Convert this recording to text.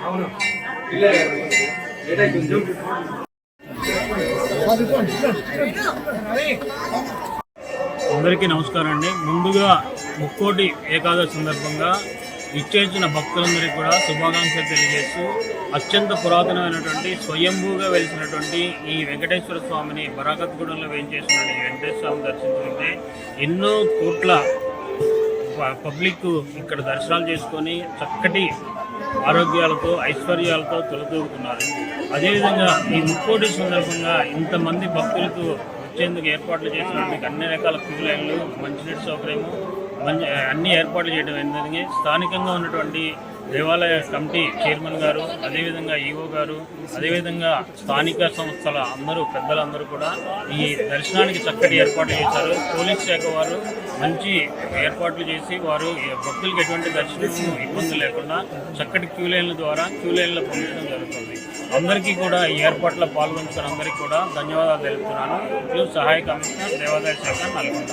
అవును అందరికీ నమస్కారం అండి. ముందుగా ముక్కోటి ఏకాదశి సందర్భంగా ఇచ్చేసిన భక్తులందరికీ కూడా శుభాకాంక్షలు తెలియజేస్తూ అత్యంత పురాతనమైనటువంటి స్వయంభూగా వెలిసినటువంటి ఈ వెంకటేశ్వర స్వామిని బరాకత్గూడెంలో వేయించేసినటువంటి ఈ వెంకటేశ్వర స్వామి దర్శించుకుంటే ఎన్నో కోట్ల పబ్లిక్ ఇక్కడ దర్శనాలు చేసుకొని చక్కటి ఆరోగ్యాలతో ఐశ్వర్యాలతో తొలతూగుతున్నారు. అదేవిధంగా ఈ ముక్కోటి సందర్భంగా ఇంతమంది భక్తులకు వచ్చేందుకు ఏర్పాట్లు చేసినందుకు అన్ని రకాల క్యూ లైన్లు, మంచినీటి సౌకర్యము, అన్ని ఏర్పాట్లు చేయడం ఏంటంటే స్థానికంగా ఉన్నటువంటి దేవాలయ కమిటీ చైర్మన్ గారు, అదేవిధంగా ఈఓ గారు, అదేవిధంగా స్థానిక సంస్థల పెద్దలందరూ కూడా ఈ దర్శనానికి చక్కటి ఏర్పాట్లు చేశారు. పోలీస్ శాఖ వారు మంచి ఏర్పాట్లు చేసి వారు భక్తులకు ఎటువంటి దర్శనం ఇబ్బంది లేకుండా చక్కటి క్యూ లైన్ల ద్వారా క్యూ లైన్లో పంపించడం జరుగుతుంది. అందరికీ కూడా ఈ ఏర్పాట్ల పాల్గొంటున్న అందరికీ కూడా ధన్యవాదాలు తెలుపుతున్నాను. సహాయ కమిషనర్ దేవాదాయ శాఖ నల్గొండ.